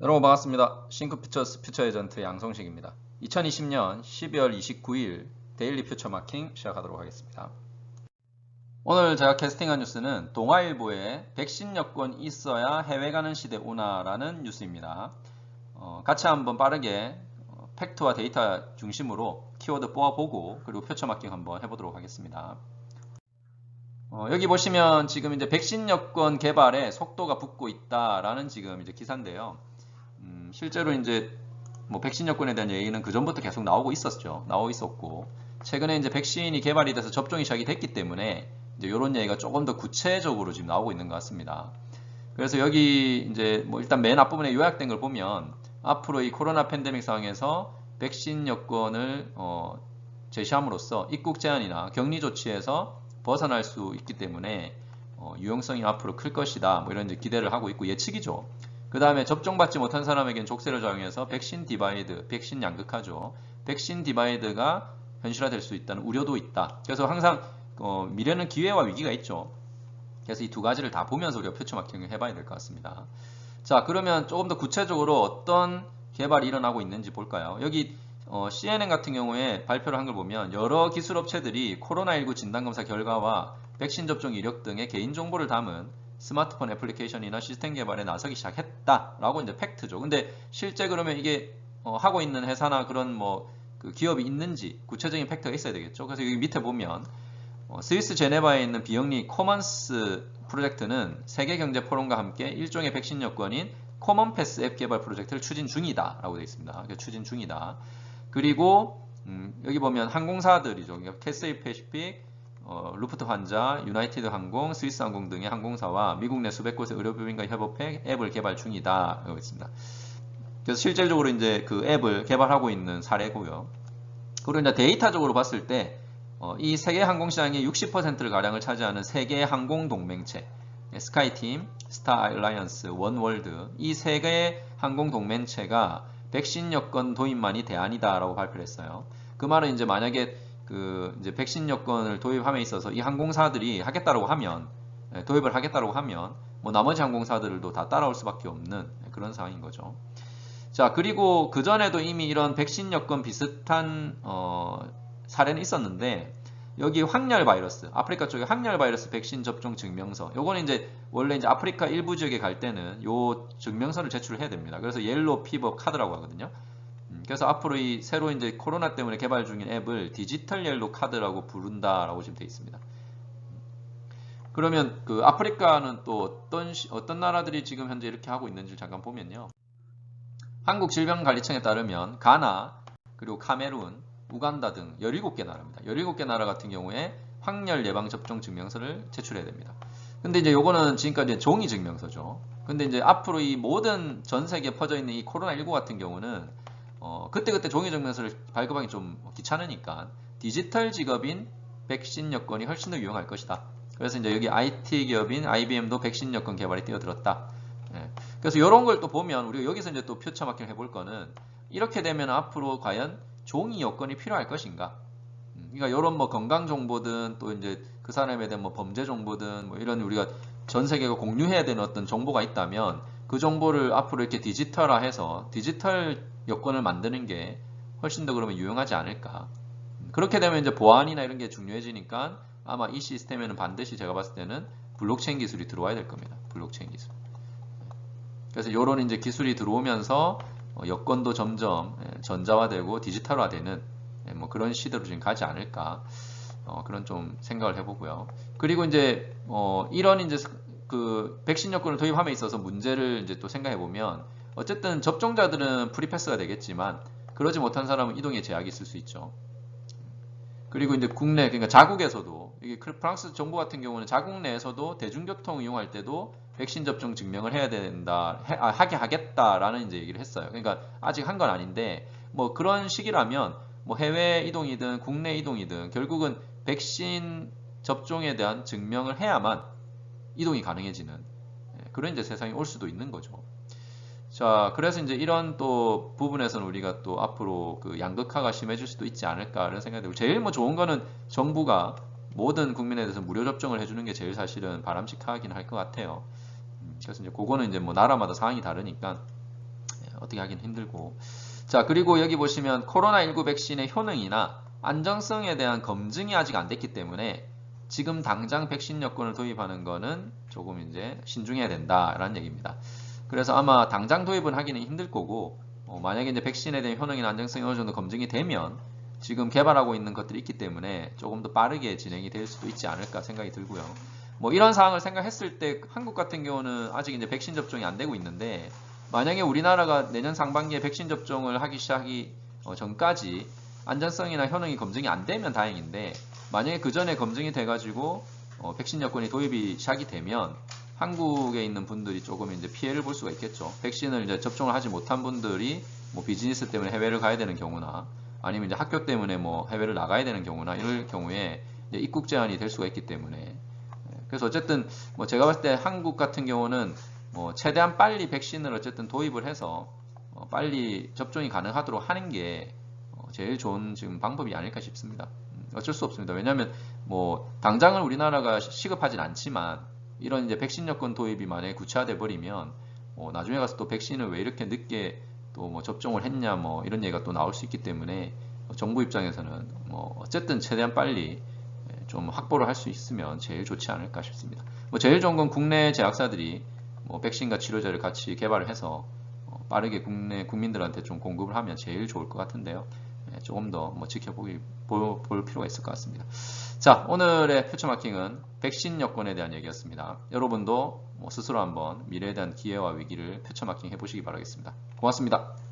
여러분 반갑습니다. 싱크퓨처스 퓨처 에전트 양성식입니다. 2020년 12월 29일 데일리 퓨처 마킹 시작하도록 하겠습니다. 오늘 제가 캐스팅한 뉴스는 동아일보에 백신 여권 있어야 해외 가는 시대 오나라는 뉴스입니다. 같이 한번 빠르게 팩트와 데이터 중심으로 키워드 뽑아보고 그리고 퓨처 마킹 한번 해보도록 하겠습니다. 여기 보시면 지금 이제 백신 여권 개발에 속도가 붙고 있다라는 지금 이제 기사인데요. 실제로 이제 뭐 백신 여권에 대한 얘기는 그 전부터 계속 나오고 있었고 최근에 이제 백신이 개발이 돼서 접종이 시작이 됐기 때문에 이제 이런 얘기가 조금 더 구체적으로 지금 나오고 있는 것 같습니다. 그래서 여기 이제 뭐 일단 맨 앞부분에 요약된 걸 보면 앞으로 이 코로나 팬데믹 상황에서 백신 여권을 제시함으로써 입국 제한이나 격리 조치에서 벗어날 수 있기 때문에 유용성이 앞으로 클 것이다. 뭐 이런 이제 기대를 하고 있고 예측이죠. 그 다음에 접종받지 못한 사람에게는 족쇄를 적용해서 백신 디바이드, 백신 양극화죠. 백신 디바이드가 현실화될 수 있다는 우려도 있다. 그래서 항상 미래는 기회와 위기가 있죠. 그래서 이 두 가지를 다 보면서 우리가 퓨처 마킹을 해봐야 될 것 같습니다. 자, 그러면 조금 더 구체적으로 어떤 개발이 일어나고 있는지 볼까요? 여기 CNN 같은 경우에 발표를 한 걸 보면 여러 기술 업체들이 코로나19 진단검사 결과와 백신 접종 이력 등의 개인정보를 담은 스마트폰 애플리케이션이나 시스템 개발에 나서기 시작했다라고 이제 팩트죠. 근데 실제 그러면 이게 하고 있는 회사나 그런 뭐 그 기업이 있는지 구체적인 팩트가 있어야 되겠죠. 그래서 여기 밑에 보면 스위스 제네바에 있는 비영리 코먼스 프로젝트는 세계경제포럼과 함께 일종의 백신 여권인 코먼패스 앱 개발 프로젝트를 추진 중이다 라고 되어 있습니다. 추진 중이다. 그리고 여기 보면 항공사들이죠. 그러니까 캐세이 패시픽, 루프트환자, 유나이티드 항공, 스위스 항공 등의 항공사와 미국 내 수백 곳의 의료비민과 협업해 앱을 개발 중이다 라고 있습니다. 그래서 실질적으로 이제 그 앱을 개발하고 있는 사례고요. 그리고 이제 데이터적으로 봤을 때 이 세계 항공시장의 60%를 가량을 차지하는 세계 항공 동맹체, 스카이팀, 스타 알라이언스, 원월드 이 세 개의 항공 동맹체가 백신 여권 도입만이 대안이다라고 발표를 했어요. 그 말은 이제 만약에 그 이제 백신 여권을 도입함에 있어서 이 항공사들이 하겠다라고 하면 도입을 하겠다라고 하면 뭐 나머지 항공사들도 다 따라올 수밖에 없는 그런 상황인 거죠. 자, 그리고 그 전에도 이미 이런 백신 여권 비슷한 사례는 있었는데 여기 황열 바이러스, 아프리카 쪽에 황열 바이러스 백신 접종 증명서. 요거는 이제 원래 이제 아프리카 일부 지역에 갈 때는 요 증명서를 제출해야 됩니다. 그래서 옐로우 피버 카드라고 하거든요. 그래서 앞으로 이 새로 이제 코로나 때문에 개발 중인 앱을 디지털 옐로우 카드라고 부른다라고 지금 돼 있습니다. 그러면 그 아프리카는 또 어떤 나라들이 지금 현재 이렇게 하고 있는지 잠깐 보면요. 한국질병관리청에 따르면 가나, 그리고 카메룬, 우간다 등 17개 나라입니다. 17개 나라 같은 경우에 황열 예방 접종 증명서를 제출해야 됩니다. 근데 이제 요거는 지금까지 종이 증명서죠. 근데 이제 앞으로 이 모든 전 세계에 퍼져 있는 이 코로나19 같은 경우는 그때그때 종이 증명서를 발급하기 좀 귀찮으니까 디지털 직업인 백신 여권이 훨씬 더 유용할 것이다. 그래서 이제 여기 IT 기업인 IBM도 백신 여권 개발에 뛰어들었다. 예. 그래서 이런 걸 또 보면 우리가 여기서 이제 또 퓨처 마킹 해볼 거는 이렇게 되면 앞으로 과연 종이 여권이 필요할 것인가? 그러니까 이런 뭐 건강 정보든 또 이제 그 사람에 대한 뭐 범죄 정보든 뭐 이런 우리가 전 세계가 공유해야 되는 어떤 정보가 있다면 그 정보를 앞으로 이렇게 디지털화해서 디지털 여권을 만드는 게 훨씬 더 그러면 유용하지 않을까? 그렇게 되면 이제 보안이나 이런 게 중요해지니까 아마 이 시스템에는 반드시 제가 봤을 때는 블록체인 기술이 들어와야 될 겁니다. 블록체인 기술. 그래서 이런 이제 기술이 들어오면서 여권도 점점 전자화되고 디지털화되는 뭐 그런 시대로 지금 가지 않을까 그런 좀 생각을 해보고요. 그리고 이제 이런 이제 그 백신 여권을 도입함에 있어서 문제를 이제 또 생각해 보면 어쨌든 접종자들은 프리패스가 되겠지만 그러지 못한 사람은 이동에 제약이 있을 수 있죠. 그리고 이제 국내 그러니까 자국에서도 이게 프랑스 정부 같은 경우는 자국 내에서도 대중교통 이용할 때도 백신 접종 증명을 해야 된다, 하게 하겠다라는 이제 얘기를 했어요. 그러니까 아직 한 건 아닌데 뭐 그런 시기라면 뭐 해외 이동이든 국내 이동이든 결국은 백신 접종에 대한 증명을 해야만 이동이 가능해지는 그런 이제 세상이 올 수도 있는 거죠. 자, 그래서 이제 이런 또 부분에서는 우리가 또 앞으로 그 양극화가 심해질 수도 있지 않을까라는 생각이 들고 제일 뭐 좋은 거는 정부가 모든 국민에 대해서 무료 접종을 해주는 게 제일 사실은 바람직하긴 할 것 같아요. 그래서 이제 그거는 이제 뭐 나라마다 상황이 다르니까 어떻게 하긴 힘들고. 자, 그리고 여기 보시면 코로나19 백신의 효능이나 안정성에 대한 검증이 아직 안 됐기 때문에 지금 당장 백신 여권을 도입하는 거는 조금 이제 신중해야 된다라는 얘기입니다. 그래서 아마 당장 도입은 하기는 힘들 거고, 만약에 이제 백신에 대한 효능이나 안정성이 어느 정도 검증이 되면 지금 개발하고 있는 것들이 있기 때문에 조금 더 빠르게 진행이 될 수도 있지 않을까 생각이 들고요. 뭐 이런 상황을 생각했을 때 한국 같은 경우는 아직 이제 백신 접종이 안 되고 있는데, 만약에 우리나라가 내년 상반기에 백신 접종을 하기 시작하기 전까지 안전성이나 효능이 검증이 안 되면 다행인데, 만약에 그 전에 검증이 돼가지고 백신 여권이 도입이 시작이 되면 한국에 있는 분들이 조금 이제 피해를 볼 수가 있겠죠. 백신을 이제 접종을 하지 못한 분들이 뭐 비즈니스 때문에 해외를 가야 되는 경우나 아니면 이제 학교 때문에 뭐 해외를 나가야 되는 경우나 이럴 경우에 이제 입국 제한이 될 수가 있기 때문에, 그래서 어쨌든 뭐 제가 봤을 때 한국 같은 경우는 뭐 최대한 빨리 백신을 어쨌든 도입을 해서 빨리 접종이 가능하도록 하는 게 제일 좋은 지금 방법이 아닐까 싶습니다. 어쩔 수 없습니다. 왜냐하면 뭐 당장은 우리나라가 시급하진 않지만 이런 이제 백신 여권 도입이 만약에 구체화돼 버리면 나중에 가서 또 백신을 왜 이렇게 늦게 또 뭐 접종을 했냐 뭐 이런 얘기가 또 나올 수 있기 때문에 정부 입장에서는 뭐 어쨌든 최대한 빨리 좀 확보를 할 수 있으면 제일 좋지 않을까 싶습니다. 뭐 제일 좋은 건 국내 제약사들이 뭐 백신과 치료제를 같이 개발을 해서 빠르게 국내 국민들한테 좀 공급을 하면 제일 좋을 것 같은데요. 조금 더 뭐 볼 필요가 있을 것 같습니다. 자, 오늘의 퓨처마킹은 백신 여권에 대한 얘기였습니다. 여러분도 뭐 스스로 한번 미래에 대한 기회와 위기를 퓨처마킹 해보시기 바라겠습니다. 고맙습니다.